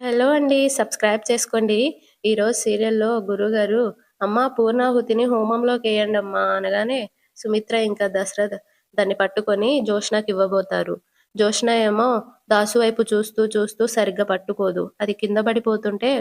Hello అండి. Subscribe చేసుకోండి. ఈరోజు సీరియల్‌లో గురువుగారు "అమ్మా పూర్ణాహుతిని హోమంలోకెయ్యండమ్మా" అనగానే సుమిత్ర ఇంకా దశరథ్ దాన్ని పట్టుకొని జ్యోత్స్నకివ్వబోతారు. జ్యోత్స్న ఏమో దాసు వైపు చూస్తూ చూస్తూ సరిగ్గా పట్టుకోదు. అది కింద పడిపోతుంటే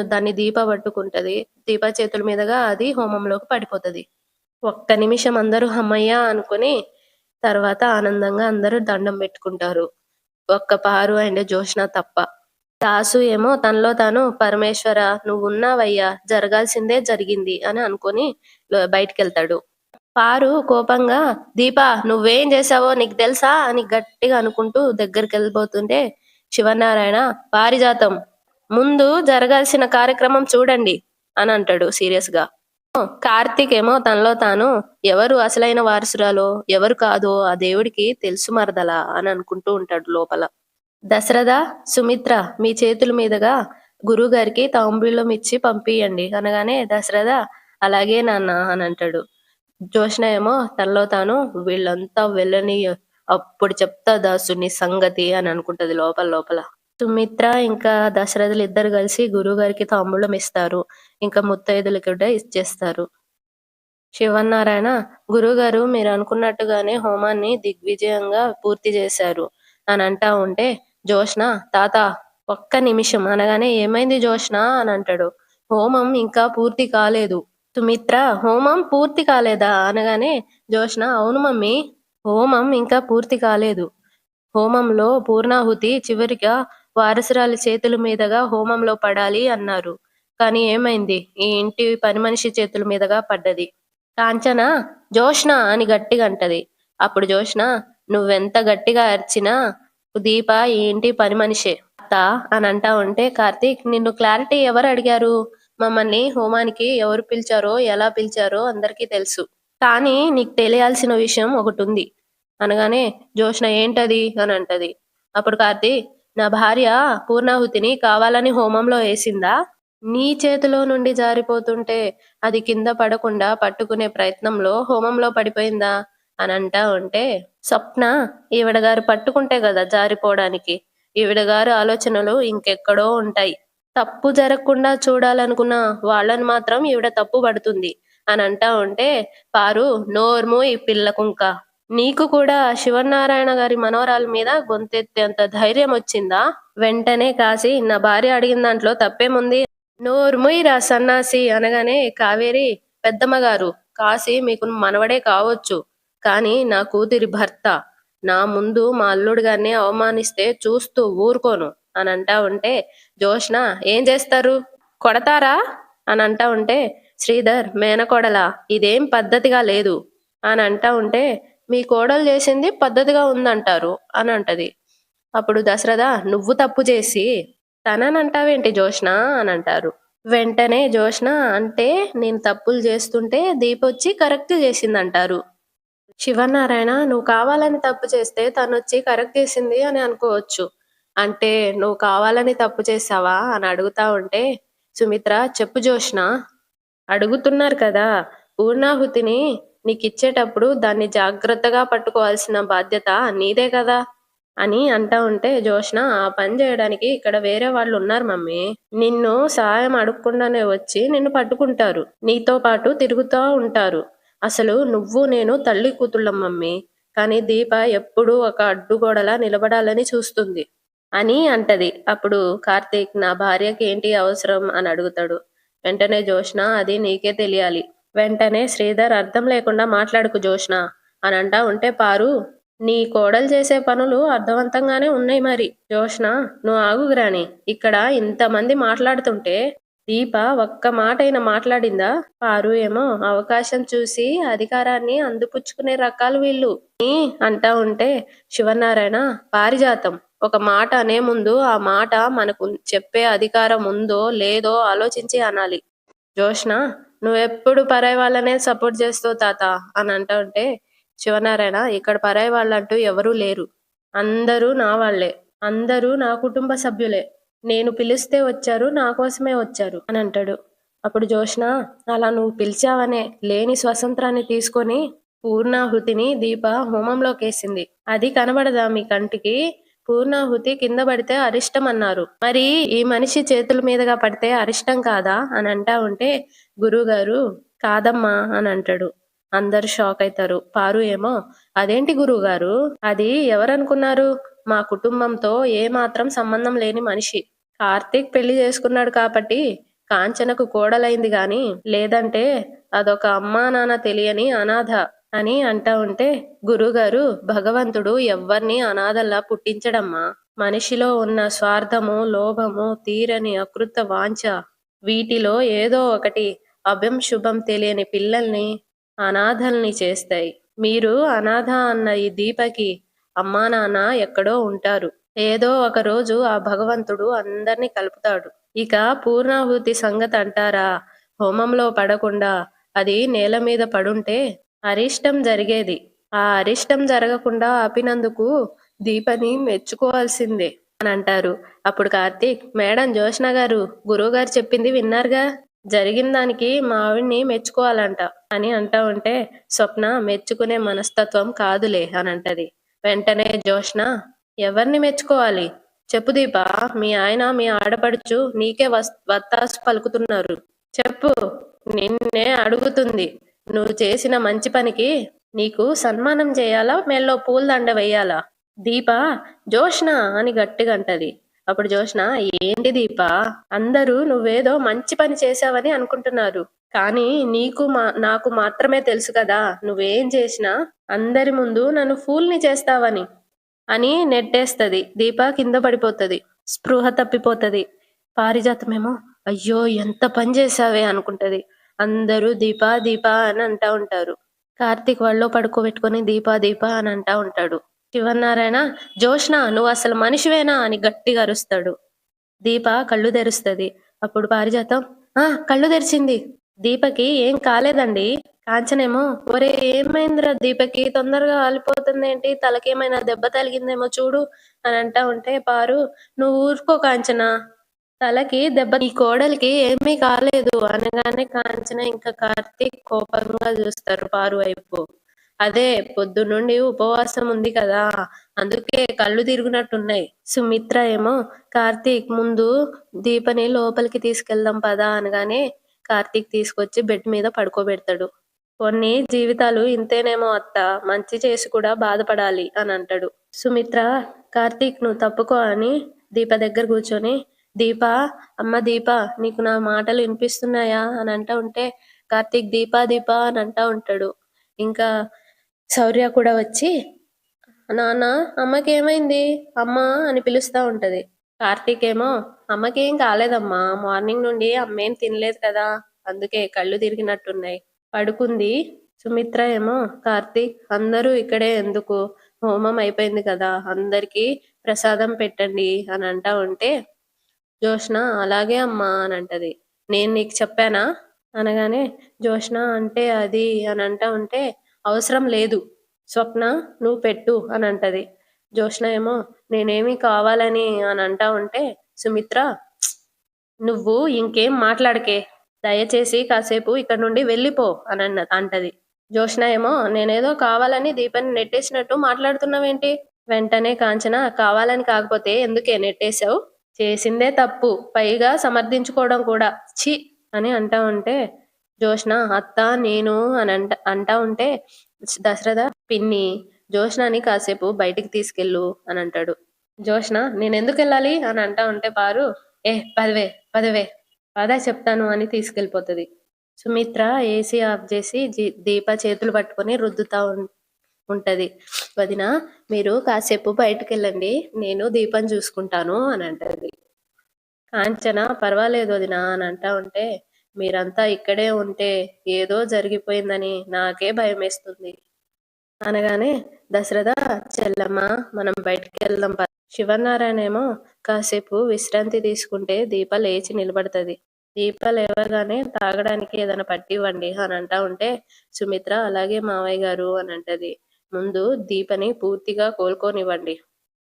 దాన్ని దీప పట్టుకుంటది. దీప చేతుల మీదుగా అది హోమంలోకి పడిపోతది. ఒక్క నిమిషం అందరూ హమ్మయ్య! అనుకుని తర్వాత ఆనందంగా అందరూ దండం పెట్టుకుంటారు. ఒక్క పారు అండ్ జ్యోత్స్న తప్ప. దాసు ఏమో తనలో తాను పరమేశ్వర నువ్వున్నావయ్యా జరగాల్సిందే జరిగింది అని అనుకుని బయటికెళ్తాడు. పారు కోపంగా దీపా నువ్వేం చేశావో నీకు తెలుసా అని గట్టిగా అనుకుంటూ దగ్గరికెళ్ళిపోతుంటే శివనారాయణ పారిజాతం ముందు జరగాల్సిన కార్యక్రమం చూడండి అని అంటాడు సీరియస్ గా. కార్తీక్ ఏమో తనలో తాను ఎవరు అసలైన వారసురాలో ఎవరు కాదో ఆ దేవుడికి తెలుసు మరదలా అని అనుకుంటూ ఉంటాడు లోపల. దశరథ, సుమిత్ర మీ చేతుల మీదుగా గురువుగారికి తాంబూలం ఇచ్చి పంపియండి అనగానే దశరథ అలాగే నాన్న అని అంటాడు. జ్యోత్స్న ఏమో తనలో తాను వీళ్ళంతా వెళ్ళని అప్పుడు చెప్తా దాసు నీ సంగతి అని అనుకుంటది లోపల లోపల. సుమిత్ర ఇంకా దశరథులు ఇద్దరు కలిసి గురువుగారికి తాంబూలం ఇస్తారు. ఇంకా ముత్తైదులు కూడా ఇచ్చేస్తారు. శివన్నారాయణ గురువుగారు మీరు అనుకున్నట్టుగానే హోమాన్ని దిగ్విజయంగా పూర్తి చేశారు అని అంటా ఉంటే జ్యోత్స్న తాత ఒక్క నిమిషం అనగానే ఏమైంది జ్యోత్స్న అని అంటాడు. హోమం ఇంకా పూర్తి కాలేదు. సుమిత్ర హోమం పూర్తి కాలేదా అనగానే జ్యోత్స్న అవును మమ్మీ హోమం ఇంకా పూర్తి కాలేదు. హోమంలో పూర్ణాహుతి చివరిగా వారసురాలి చేతుల మీదుగా హోమంలో పడాలి అన్నారు. కానీ ఏమైంది ఈ ఇంటి పని మనిషి చేతుల మీదుగా పడ్డది. కాంచన జ్యోత్స్న అని గట్టిగా అంటది. అప్పుడు జ్యోత్స్న నువ్వెంత గట్టిగా అరిచినా దీప ఈ ఇంటి పని మనిషే అత్త అని అంటా ఉంటే కార్తీక్ నిన్ను క్లారిటీ ఎవరు అడిగారు? మమ్మల్ని హోమానికి ఎవరు పిలిచారో ఎలా పిలిచారో అందరికీ తెలుసు. కానీ నీకు తెలియాల్సిన విషయం ఒకటి ఉంది అనగానే జ్యోత్స్న ఏంటది అని అంటది. అప్పుడు కార్తీక్ నా భార్య పూర్ణాహుతిని కావాలని హోమంలో వేసిందా? నీ చేతిలో నుండి జారిపోతుంటే అది కింద పడకుండా పట్టుకునే ప్రయత్నంలో హోమంలో పడిపోయిందా అని అంటా ఉంటే స్వప్న ఈవిడ గారు పట్టుకుంటే కదా జారిపోవడానికి. ఈవిడ గారు ఆలోచనలు ఇంకెక్కడో ఉంటాయి. తప్పు జరగకుండా చూడాలనుకున్న వాళ్ళని మాత్రం ఈవిడ తప్పు పడుతుంది అని అంటా ఉంటే పారు నోర్ము ఈ పిల్ల కుంక నీకు కూడా శివనారాయణ గారి మనవరాల మీద గొంతెత్తేంత ధైర్యం వచ్చిందా? వెంటనే కాసి నా భార్య అడిగిన దాంట్లో తప్పేముంది నోర్ముయిరా సన్నాసి అనగానే కావేరి పెద్దమ్మగారు కాశీ మీకు మనవడే కావచ్చు కానీ నా కూతురి భర్త నా ముందు మా అల్లుడు గారిని అవమానిస్తే చూస్తూ ఊరుకోను అని అంటా ఉంటే జ్యోత్స్న ఏం చేస్తారు కొడతారా అని అంటా ఉంటే శ్రీధర్ మేనకోడలా ఇదేం పద్ధతిగా లేదు అని అంటా ఉంటే మీ కోడలు చేసింది పద్ధతిగా ఉందంటారు అని అంటది. అప్పుడు దశరథ నువ్వు తప్పు చేసి తననంటావేంటి జ్యోత్స్న అని అంటారు. వెంటనే జ్యోత్స్న అంటే నేను తప్పులు చేస్తుంటే దీపొచ్చి కరెక్ట్ చేసిందంటారు. శివనారాయణ నువ్వు కావాలని తప్పు చేస్తే తనొచ్చి కరెక్ట్ చేసింది అని అనుకోవచ్చు. అంటే నువ్వు కావాలని తప్పు చేసావా అని అడుగుతా ఉంటే సుమిత్ర చెప్పు జ్యోత్స్న అడుగుతున్నారు కదా పూర్ణాహుతిని నీకిచ్చేటప్పుడు దాన్ని జాగ్రత్తగా పట్టుకోవాల్సిన బాధ్యత నీదే కదా అని అంటా ఉంటే జ్యోత్స్న ఆ పని చేయడానికి ఇక్కడ వేరే వాళ్ళు ఉన్నారు మమ్మీ. నిన్ను సహాయం అడగకుండానే వచ్చి నిన్ను పట్టుకుంటారు. నీతో పాటు తిరుగుతూ ఉంటారు. అసలు నువ్వు నేను తల్లి కూతుళ్ళం మమ్మీ. కానీ దీప ఎప్పుడూ ఒక అడ్డుగోడలా నిలబడాలని చూస్తుంది అని అంటది. అప్పుడు కార్తీక్ నా భార్యకి ఏంటి అవసరం అని అడుగుతాడు. వెంటనే జ్యోత్స్న అది నీకే తెలియాలి. వెంటనే శ్రీధర్ అర్థం లేకుండా మాట్లాడుకు జ్యోత్స్న అని అంటా ఉంటే పారు నీ కోడలు చేసే పనులు అర్థవంతంగానే ఉన్నాయి మరి. జ్యోత్స్న నువ్వు ఆగు గ్రాని ఇక్కడ ఇంతమంది మాట్లాడుతుంటే దీప ఒక్క మాటైనా మాట్లాడిందా? పారు ఏమో అవకాశం చూసి అధికారాన్ని అందిపుచ్చుకునే రకాలు వీళ్ళు అని అంటా ఉంటే శివనారాయణ పారిజాతం ఒక మాట అనే ముందు ఆ మాట మనకు చెప్పే అధికారం ఉందో లేదో ఆలోచించి అనాలి. జ్యోత్స్న నువ్వెప్పుడు పరాయి వాళ్ళనే సపోర్ట్ చేస్తావు తాత అని అంటా ఉంటే శివనారాయణ ఇక్కడ పరాయి వాళ్ళంటూ ఎవరూ లేరు. అందరూ నా వాళ్లే. అందరూ నా కుటుంబ సభ్యులే. నేను పిలిస్తే వచ్చారు నా కోసమే వచ్చారు అని అంటాడు. అప్పుడు జ్యోత్స్న అలా నువ్వు పిలిచావనే లేని స్వతంత్రాన్ని తీసుకొని పూర్ణాహుతిని దీప హోమంలోకేసింది. అది కనబడదా మీ కంటికి? పూర్ణాహుతి కింద పడితే అరిష్టం అన్నారు. మరి ఈ మనిషి చేతుల మీదుగా పడితే అరిష్టం కాదా అని అంటా ఉంటే గురువుగారు కాదమ్మా అని అంటాడు. అందరూ షాక్ అయితారు. పారు ఏమో అదేంటి గురువుగారు, అది ఎవరనుకున్నారు? మా కుటుంబంతో ఏ మాత్రం సంబంధం లేని మనిషి. కార్తీక్ పెళ్లి చేసుకున్నాడు కాబట్టి కాంచనకు కోడలైంది గాని లేదంటే అదొక అమ్మా నాన్న తెలియని అనాథ అని అంటా ఉంటే గురుగారు భగవంతుడు ఎవ్వర్ని అనాథల్లా పుట్టించడమ్మా. మనిషిలో ఉన్న స్వార్థము, లోభము, తీరని అకృత వాంఛ, వీటిలో ఏదో ఒకటి అభం శుభం తెలియని పిల్లల్ని అనాథల్ని చేస్తాయి. మీరు అనాథ అన్న ఈ దీపకి అమ్మా నాన్న ఎక్కడో ఉంటారు. ఏదో ఒక రోజు ఆ భగవంతుడు అందర్నీ కలుపుతాడు. ఇక పూర్ణాహుతి సంగతి అంటారా? హోమంలో పడకుండా అది నేల మీద పడుంటే అరిష్టం జరిగేది. ఆ అరిష్టం జరగకుండా ఆపినందుకు దీపని మెచ్చుకోవాల్సిందే అని అంటారు. అప్పుడు కార్తీక్, మేడం జోష్న గారు, గురువుగారు చెప్పింది విన్నారుగా, జరిగిన దానికి మా ఆవిడ్ని మెచ్చుకోవాలంట అని అంటా ఉంటే స్వప్న మెచ్చుకునే మనస్తత్వం కాదులే అని అంటది. వెంటనే జోష్న, ఎవరిని మెచ్చుకోవాలి చెప్పు దీపా, మీ ఆయన మీ ఆడపడుచు నీకే వత్తాసు పలుకుతున్నారు. చెప్పు, నిన్నే అడుగుతుంది. నువ్వు చేసిన మంచి పనికి నీకు సన్మానం చేయాలా, మెల్లో పూలదండ వెయ్యాలా? దీప జోష్న అని గట్టిగా అంటది. అప్పుడు జోష్న, ఏంటి దీప, అందరూ నువ్వేదో మంచి పని చేశావని అనుకుంటున్నారు, కానీ నీకు నాకు మాత్రమే తెలుసు కదా, నువ్వేం చేసినా అందరి ముందు నన్ను ఫూల్ని చేస్తావని అని నెట్టేస్తది. దీప కింద పడిపోతది, స్పృహ తప్పిపోతది. పారిజాతమేమో అయ్యో ఎంత పని చేసావే అనుకుంటది. అందరూ దీపా దీపా అని అంటా ఉంటారు. కార్తీక్ వాళ్ళలో పడుకోబెట్టుకుని దీపా దీపా అని అంటా ఉంటాడు. శివనారాయణ, జోష్న నువ్వు అసలు మనిషివేనా అని గట్టిగా అరుస్తాడు. దీప కళ్ళు తెరుస్తుంది. అప్పుడు పారిజాతం, కళ్ళు తెరిచింది. దీపకి ఏం కాలేదండి. కాంచనేమో, ఒరే ఏమైందిరా దీపకి, తొందరగా కాలిపోతుంది ఏంటి, తలకేమైనా దెబ్బ తగిలిందేమో చూడు అని అంటా ఉంటే పారు, నువ్వు ఊరుకో కాంచన, తలకి దెబ్బ, ఈ కోడలికి ఏమీ కాలేదు అనగానే కాంచన ఇంకా కార్తీక్ కోపంగా చూస్తారు పారు వైపు. అదే పొద్దునుండి ఉపవాసం ఉంది కదా, అందుకే కళ్ళు తిరుగునట్టున్నాయి. సుమిత్ర ఏమో కార్తీక్ ముందు దీపని లోపలికి తీసుకెళ్దాం పదా అనగానే కార్తీక్ తీసుకొచ్చి బెడ్ మీద పడుకోబెడతాడు. కొన్ని జీవితాలు ఇంతేనేమో అత్త, మంచి చేసి కూడా బాధపడాలి అని అంటాడు. సుమిత్ర, కార్తీక్ నువ్వు తప్పుకో అని దీప దగ్గర కూర్చొని, దీప, అమ్మ దీప, నీకు నా మాటలు వినిపిస్తున్నాయా అని అంటా ఉంటే కార్తీక్ దీపా దీపా అని అంటా ఉంటాడు. ఇంకా శౌర్య కూడా వచ్చి, నాన్న అమ్మకి ఏమైంది అమ్మా అని పిలుస్తా ఉంటది. కార్తీక్ ఏమో, అమ్మకేం కాలేదమ్మా, మార్నింగ్ నుండి అమ్మేం తినలేదు కదా, అందుకే కళ్ళు తిరిగినట్టున్నాయి, పడుకుంది. సుమిత్ర ఏమో, కార్తీక్ అందరూ ఇక్కడే ఎందుకు, హోమం అయిపోయింది కదా, అందరికి ప్రసాదం పెట్టండి అని అంటా ఉంటే జోష్న అలాగే అమ్మా అని అంటది. నేను నీకు చెప్పానా అనగానే జోష్న అంటే అది అని అంటా ఉంటే అవసరం లేదు స్వప్న, నువ్వు పెట్టు అని అంటది. జోష్న ఏమో నేనేమి కావాలని అని అంటా ఉంటే సుమిత్ర, నువ్వు ఇంకేం మాట్లాడకే, దయచేసి కాసేపు ఇక్కడ నుండి వెళ్ళిపో అని అంటది. జోష్న ఏమో నేనేదో కావాలని దీపాన్ని నెట్టేసినట్టు మాట్లాడుతున్నావేంటి? వెంటనే కాంచన, కావాలని కాకపోతే ఎందుకే నెట్టేశావు? చేసిందే తప్పు, పైగా సమర్థించుకోవడం కూడా, ఛీ అని అంటా ఉంటే జోష్న అత్త నేను అని అంటా ఉంటే దశరథ, పిన్ని జోష్నాని కాసేపు బయటికి తీసుకెళ్ళు అని అంటాడు. జోష్న నేనెందుకు వెళ్ళాలి అని అంటా ఉంటే పారు, పదవే పదవే పదా చెప్తాను అని తీసుకెళ్ళిపోతుంది. సుమిత్ర ఏసీ ఆఫ్ చేసి దీప చేతులు పట్టుకొని రుద్దుతా ఉంటది. వదిన మీరు కాసేపు బయటకు వెళ్ళండి, నేను దీపం చూసుకుంటాను అని అంటది. కాంచన పర్వాలేదు వదిన అని అంటా ఉంటే మీరంతా ఇక్కడే ఉంటే ఏదో జరిగిపోయిందని నాకే భయం వేస్తుంది అనగానే దశరథ, చెల్లమ్మ మనం బయటికి వెళ్దాం. శివనారాయణ ఏమో కాసేపు విశ్రాంతి తీసుకుంటే దీప లేచి నిలబడుతుంది. దీప లేవగానే తాగడానికి ఏదైనా పట్టివ్వండి అని అంటా ఉంటే సుమిత్ర అలాగే మావయ్య గారు అని అంటది. ముందు దీపని పూర్తిగా కోలుకోనివ్వండి,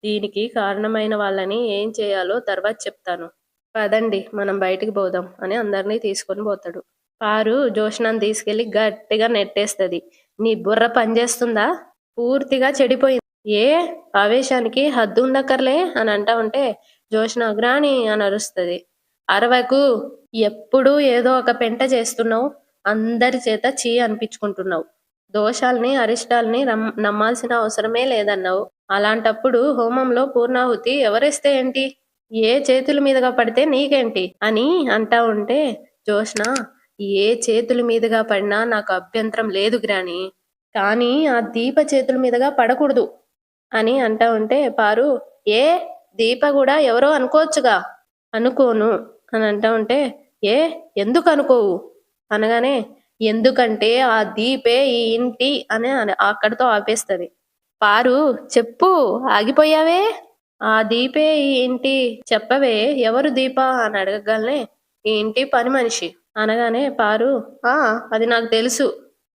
దీనికి కారణమైన వాళ్ళని ఏం చేయాలో తర్వాత చెప్తాను, పదండి మనం బయటికి పోదాం అని అందరినీ తీసుకొని పోతాడు. పారు జోష్నాన్ని తీసుకెళ్లి గట్టిగా నెట్టేస్తుంది. నీ బుర్ర పనిచేస్తుందా? పూర్తిగా చెడిపోయింది. ఏ ఆవేశానికి హద్దు ఉండక్కర్లే అని అంటా ఉంటే జోష్న గ్రాని అని అరుస్తుంది. అరవకు, ఎప్పుడూ ఏదో ఒక పెంట చేస్తున్నావు, అందరి చేత చీ అనిపించుకుంటున్నావు, దోషాల్ని అరిష్టాల్ని నమ్మాల్సిన అవసరమే లేదన్నావు. అలాంటప్పుడు హోమంలో పూర్ణాహుతి ఎవరిస్తే ఏంటి, ఏ చేతుల మీదుగా పడితే నీకేంటి అని అంటా ఉంటే జోష్న ఏ చేతుల మీదుగా పడినా నాకు అభ్యంతరం లేదు గ్రాని, కానీ ఆ దీప చేతుల మీదుగా పడకూడదు అని అంటా ఉంటే పారు ఏ దీప కూడా ఎవరో అనుకోవచ్చుగా. అనుకోను అని అంటా ఉంటే ఏ ఎందుకు అనుకోవు అనగానే ఎందుకంటే ఆ దీపే ఈ ఇంటి అని అక్కడితో ఆపేస్తుంది. పారు చెప్పు, ఆగిపోయావే, ఆ దీపే ఈ ఇంటి, చెప్పవే ఎవరు దీప అని అడగగానే ఈ ఇంటి పని మనిషి అనగానే పారు ఆ అది నాకు తెలుసు,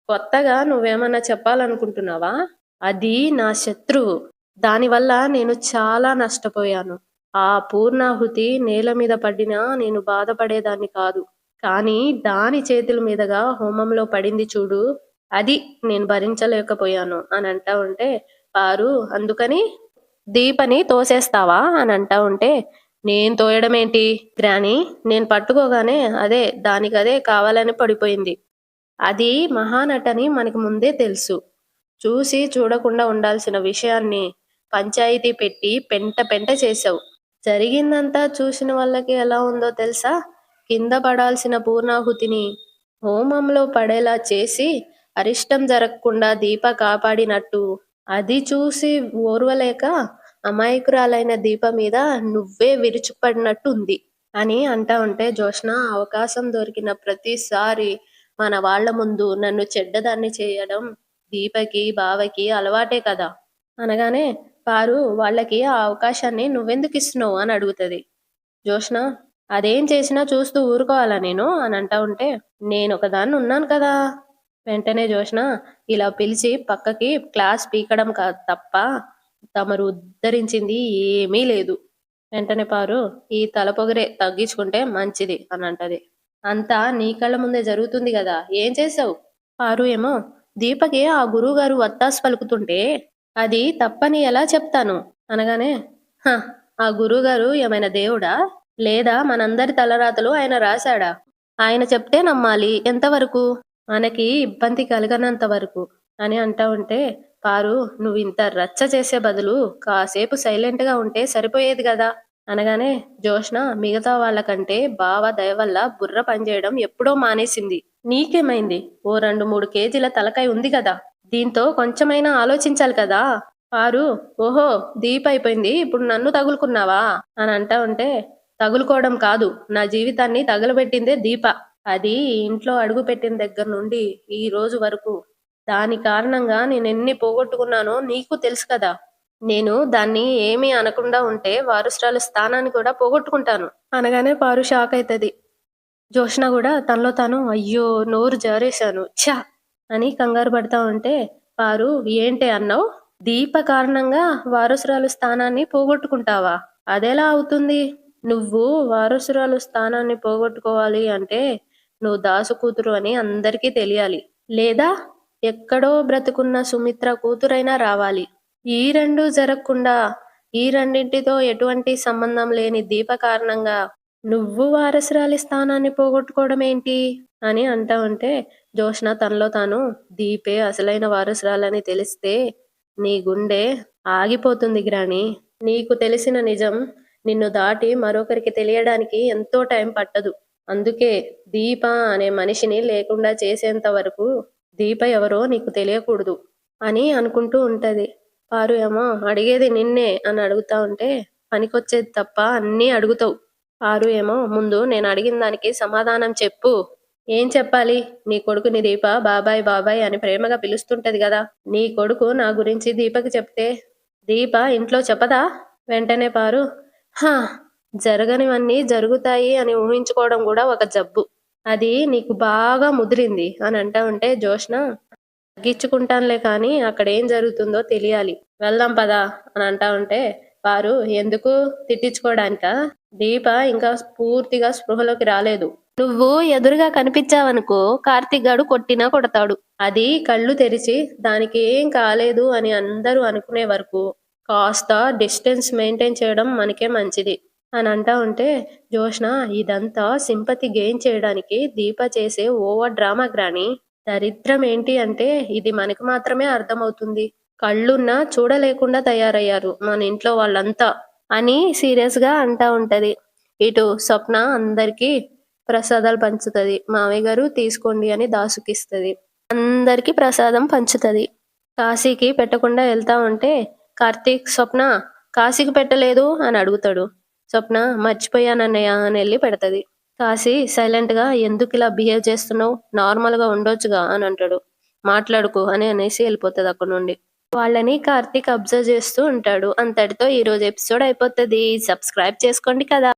కొత్తగా నువ్వేమన్నా చెప్పాలనుకుంటున్నావా, అది నా శత్రువు, దానివల్ల నేను చాలా నష్టపోయాను. ఆ పూర్ణాహుతి నేల మీద పడినా నేను బాధపడేదాన్ని కాదు, కానీ దాని చేతుల మీదుగా హోమంలో పడింది చూడు, అది నేను భరించలేకపోయాను అని అంటా ఉంటే పారు అందుకని దీపని తోసేస్తావా అని అంటా ఉంటే నేను తోయడం ఏంటి గ్రాని, నేను పట్టుకోగానే అదే దానికదే కావాలని పడిపోయింది. అది మహానటని మనకి ముందే తెలుసు, చూసి చూడకుండా ఉండాల్సిన విషయాన్ని పంచాయితీ పెట్టి పెంట పెంట చేసావు. జరిగిందంతా చూసిన వాళ్ళకి ఎలా ఉందో తెలుసా, కింద పడాల్సిన పూర్ణాహుతిని హోమంలో పడేలా చేసి అరిష్టం జరగకుండా దీప కాపాడినట్టు, అది చూసి ఓర్వలేక అమాయకురాలైన దీప మీద నువ్వే విరుచుకుపడినట్టు ఉంది అని అంటా ఉంటే జోష్న అవకాశం దొరికిన ప్రతిసారి మన వాళ్ళ ముందు నన్ను చెడ్డదాన్ని చేయడం దీపకి బావకి అలవాటే కదా అనగానే పారు వాళ్ళకి ఆ అవకాశాన్ని నువ్వెందుకు ఇస్తున్నావు అని అడుగుతుంది. జోష్న అదేం చేసినా చూస్తూ ఊరుకోవాలా నేను అని అంటా ఉంటే నేను ఒకదాన్ని ఉన్నాను కదా. వెంటనే జోష్న ఇలా పిలిచి పక్కకి క్లాస్ పీకడం తప్ప తమరు ఉద్ధరించింది ఏమీ లేదు. వెంటనే పారు ఈ తలపొగరే తగ్గించుకుంటే మంచిది అని అంటది. అంతా నీ కళ్ళ ముందే జరుగుతుంది కదా, ఏం చేసావు. పారు ఏమో దీపకి ఆ గురువుగారు వత్తాసు పలుకుతుంటే అది తప్పని ఎలా చెప్తాను అనగానే హ, ఆ గురువుగారు ఏమైనా దేవుడా, లేదా మనందరి తలరాతలు ఆయన రాశాడా, ఆయన చెప్తే నమ్మాలి ఎంతవరకు, మనకి ఇబ్బంది కలగనంత వరకు అని అంటా ఉంటే పారు నువ్వు ఇంత రచ్చ చేసే బదులు కాసేపు సైలెంట్ గా ఉంటే సరిపోయేది కదా అనగానే జోష్న మిగతా వాళ్ళకంటే బావ దయ వల్ల బుర్ర పనిచేయడం ఎప్పుడో మానేసింది, నీకేమైంది, ఓ 2-3 కేజీల తలకాయ ఉంది కదా, దీంతో కొంచెమైనా ఆలోచించాలి కదా. పారు ఓహో దీప అయిపోయింది ఇప్పుడు నన్ను తగులుకున్నావా అని అంటా ఉంటే తగులుకోవడం కాదు, నా జీవితాన్ని తగలబెట్టిందే దీప, అది ఇంట్లో అడుగు పెట్టిన దగ్గర నుండి ఈ రోజు వరకు దాని కారణంగా నేను ఎన్ని పోగొట్టుకున్నానో నీకు తెలుసు కదా. నేను దాన్ని ఏమీ అనకుండా ఉంటే వారసురాలు స్థానాన్ని కూడా పోగొట్టుకుంటాను అనగానే పారు షాక్ అవుతుంది. జోష్న కూడా తనలో తాను అయ్యో నోరు జారేశాను ఛ అని కంగారు పడతా ఉంటే పారు ఏంటే అన్నావు, దీప కారణంగా వారసురాలు స్థానాన్ని పోగొట్టుకుంటావా, అదెలా అవుతుంది, నువ్వు వారసురాలు స్థానాన్ని పోగొట్టుకోవాలి అంటే నువ్వు దాసు కూతురు అని అందరికీ తెలియాలి, లేదా ఎక్కడో బ్రతుకున్న సుమిత్ర కూతురైనా రావాలి. ఈ రెండు జరగకుండా ఈ రెండింటితో ఎటువంటి సంబంధం లేని దీప కారణంగా నువ్వు వారసురాలి స్థానాన్ని పోగొట్టుకోవడం ఏంటి అని అంటా ఉంటే జోష్న తనలో తాను దీపే అసలైన వారసురాలని తెలిస్తే నీ గుండె ఆగిపోతుంది గ్రాని, నీకు తెలిసిన నిజం నిన్ను దాటి మరొకరికి తెలియడానికి ఎంతో టైం పట్టదు, అందుకే దీప అనే మనిషిని లేకుండా చేసేంత వరకు దీప ఎవరో నీకు తెలియకూడదు అని అనుకుంటూ ఉంటది. పారు ఏమో అడిగేది నిన్నే అని అడుగుతా ఉంటే పనికొచ్చేది తప్ప అన్నీ అడుగుతావు. పారు ఏమో ముందు నేను అడిగిన దానికి సమాధానం చెప్పు. ఏం చెప్పాలి, నీ కొడుకుని దీప బాబాయ్ బాబాయ్ అని ప్రేమగా పిలుస్తుంటది కదా, నీ కొడుకు నా గురించి దీపకి చెప్తే దీప ఇంట్లో చెప్పదా. వెంటనే పారు హా, జరగనివన్నీ జరుగుతాయి అని ఊహించుకోవడం కూడా ఒక జబ్బు, అది నీకు బాగా ముదిరింది అని అంటా ఉంటే జోష్న తగ్గించుకుంటానులే కానీ అక్కడ ఏం జరుగుతుందో తెలియాలి, వెళ్దాం పదా అని అంటా ఉంటే వారు ఎందుకు తిట్టించుకోవడానికా, దీప ఇంకా పూర్తిగా స్పృహలోకి రాలేదు, నువ్వు ఎదురుగా కనిపించావనుకో కార్తీక్ గాడు కొట్టినా కొడతాడు. అది కళ్ళు తెరిచి దానికేం కాలేదు అని అందరూ అనుకునే వరకు కాస్త డిస్టెన్స్ మెయింటైన్ చేయడం మనకే మంచిది అని అంటా ఉంటే జోష్న ఇదంతా సింపతి గెయిన్ చేయడానికి దీప చేసే ఓవర్ డ్రామా గ్రాని. దరిద్రం ఏంటి అంటే ఇది మనకు మాత్రమే అర్థమవుతుంది. కళ్ళున్నా చూడలేకుండా తయారయ్యారు మన ఇంట్లో వాళ్ళంతా అని సీరియస్ గా అంటా ఉంటది. ఇటు స్వప్న అందరికీ ప్రసాదాలు పంచుతది. మావయ్య గారు తీసుకోండి అని దాసుకిస్తది. అందరికీ ప్రసాదం పంచుతది. కాశీకి పెట్టకుండా వెళ్తా ఉంటే కార్తీక్ స్వప్న కాశీకి పెట్టలేదు అని అడుగుతాడు. స్వప్న మర్చిపోయానన్నయ్య అని వెళ్ళి పెడతది. కాశీ సైలెంట్ గా ఎందుకు ఇలా బిహేవ్ చేస్తున్నావు, నార్మల్ గా ఉండొచ్చుగా అని అంటాడు. మాట్లాడుకో అని అనేసి వెళ్ళిపోతుంది అక్కడ నుండి. వాళ్ళని కార్తీక్ అబ్జర్వ్ చేస్తూ ఉంటాడు. అంతటితో ఈ రోజు ఎపిసోడ్ అయిపోతుంది. సబ్స్క్రైబ్ చేసుకోండి కదా.